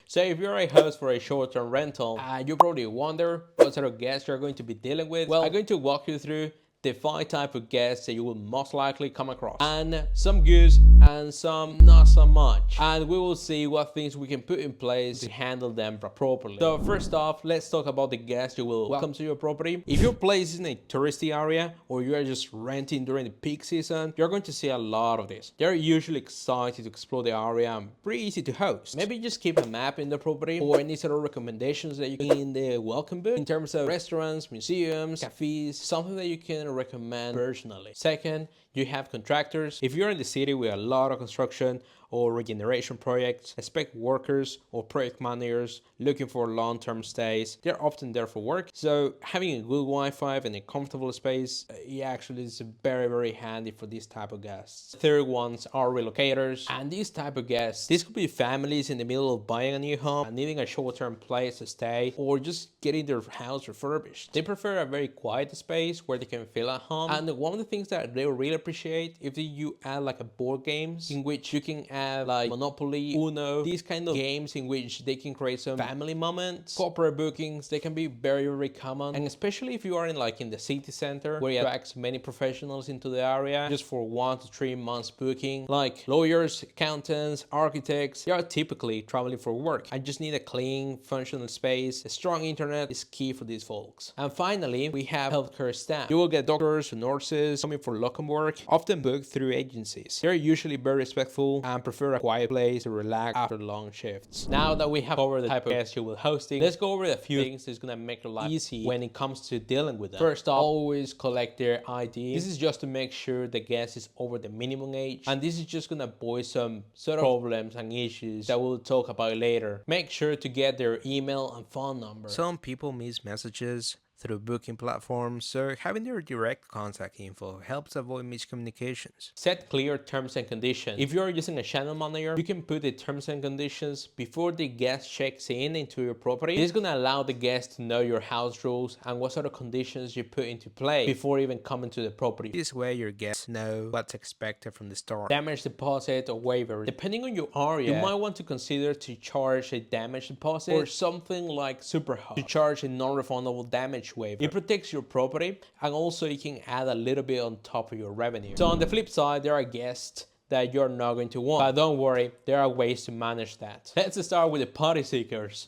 So if you're a host for a short-term rental, you probably wonder what sort of guests you're going to be dealing with. Well, I'm going to walk you through the 5 types of guests that you will most likely come across, and some good and some not so much, and we will see what things we can put in place to handle them properly. So first off, let's talk about the guests you will welcome to your property. If your place is in a touristy area or you are just renting during the peak season, you're going to see a lot of this. They're usually excited to explore the area and pretty easy to host. Maybe just keep a map in the property or any sort of recommendations that you can in the welcome book in terms of restaurants, museums, cafes, something that you can recommend personally. Second, you have contractors. If you're in the city with a lot of construction or regeneration projects, expect workers or project managers looking for long-term stays. They're often there for work, so having a good Wi-Fi and a comfortable space actually is very handy for this type of guests. Third ones are relocators, and these type of guests, these could be families in the middle of buying a new home and needing a short-term place to stay or just getting their house refurbished. They prefer a very quiet space where they can feel at home, and one of the things that they really appreciate if you add like a board games in which you can add like Monopoly, Uno, these kind of games in which they can create some family moments. Corporate bookings, they can be very common, and especially if you are in the city center where it attracts many professionals into the area just for 1 to 3 months booking, like lawyers, accountants, architects. They are typically traveling for work. I just need a clean, functional space. A strong internet is key for these folks. And finally, we have healthcare staff. You will get doctors and nurses coming for locum work, often booked through agencies. They're usually very respectful and prefer a quiet place to relax after long shifts. Now that we have covered the type of guests you will hosting, let's go over a few things that's gonna make your life easy when it comes to dealing with them. First off, always collect their ID. This is just to make sure the guest is over the minimum age, and this is just gonna avoid some sort of problems and issues that we'll talk about later. Make sure to get their email and phone number. Some people miss messages through booking platforms, so having their direct contact info helps avoid miscommunications. Set clear terms and conditions. If you're using a channel manager, you can put the terms and conditions before the guest checks in into your property. This is going to allow the guest to know your house rules and what sort of conditions you put into play before even coming to the property. This way your guests know what's expected from the start. Damage deposit or waiver. Depending on your area, you might want to consider to charge a damage deposit or something like Superhub to charge a non-refundable damage waiver. It protects your property, and also you can add a little bit on top of your revenue. So on the flip side, there are guests that you're not going to want, but don't worry, there are ways to manage that. Let's start with the party seekers.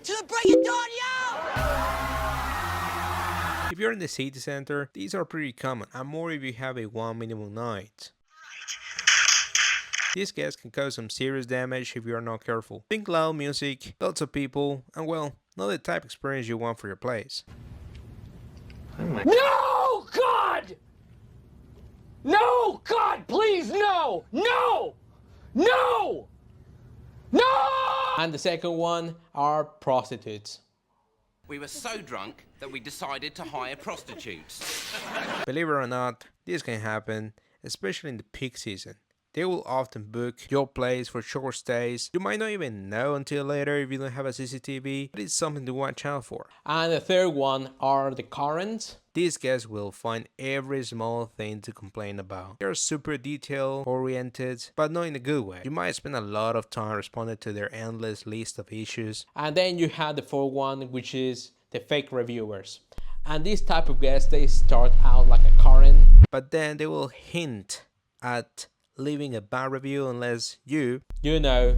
To the break of dawn, yo! If you're in the city center, these are pretty common, and more if you have a one minimum night. These guests can cause some serious damage if you are not careful. Think loud music, lots of people, and well, not the type of experience you want for your place. No, God! No, God, please, no! No! No! No! And the second one are prostitutes. We were so drunk that we decided to hire prostitutes. Believe it or not, this can happen, especially in the peak season. They will often book your place for short stays. You might not even know until later if you don't have a CCTV, but it's something to watch out for. And the third one are the Karens. These guys will find every small thing to complain about. They're super detail oriented, but not in a good way. You might spend a lot of time responding to their endless list of issues. And then you have the fourth one, which is the fake reviewers. And this type of guests, they start out like a Karen, but then they will hint at leaving a bad review unless you know,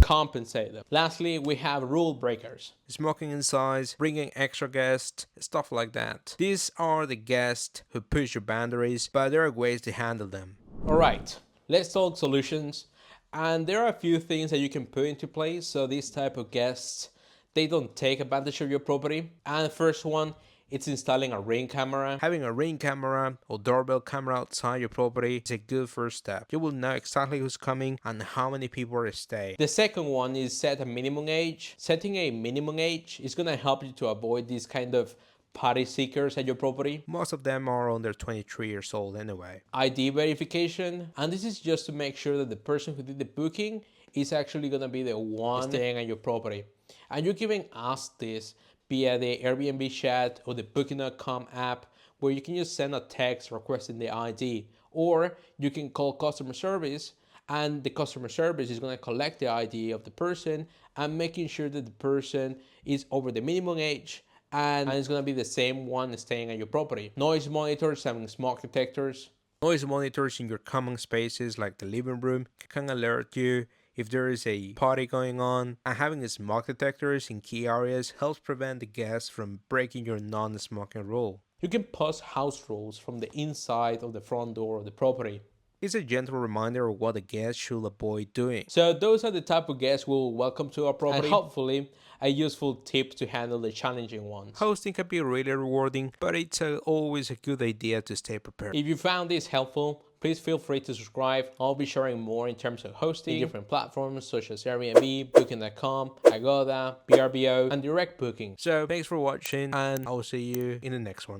compensate them. Lastly, we have rule breakers. Smoking inside, bringing extra guests, stuff like that. These are the guests who push your boundaries, but there are ways to handle them. Alright, let's talk solutions. And there are a few things that you can put into place so these type of guests, they don't take advantage of your property. And the first one, it's installing a Ring camera. Having a Ring camera or doorbell camera outside your property is a good first step. You will know exactly who's coming and how many people are staying. The second one is set a minimum age. Setting a minimum age is going to help you to avoid these kind of party seekers at your property. Most of them are under 23 years old anyway. ID verification, and this is just to make sure that the person who did the booking is actually going to be the one staying at your property. And you can even ask this via the Airbnb chat or the Booking.com app, where you can just send a text requesting the ID, or you can call customer service and the customer service is going to collect the ID of the person and making sure that the person is over the minimum age and it's going to be the same one staying at your property. Noise monitors, having smoke detectors. Noise monitors in your common spaces like the living room can alert you if there is a party going on, and having smoke detectors in key areas helps prevent the guests from breaking your non-smoking rule. You can post house rules from the inside of the front door of the property. It's a gentle reminder of what the guests should avoid doing. So those are the type of guests we'll welcome to our property, and hopefully a useful tip to handle the challenging ones. Hosting can be really rewarding, but it's always a good idea to stay prepared. If you found this helpful, please feel free to subscribe. I'll be sharing more in terms of hosting in different platforms such as Airbnb, Booking.com, Agoda, VRBO, and direct booking. So thanks for watching, and I'll see you in the next one.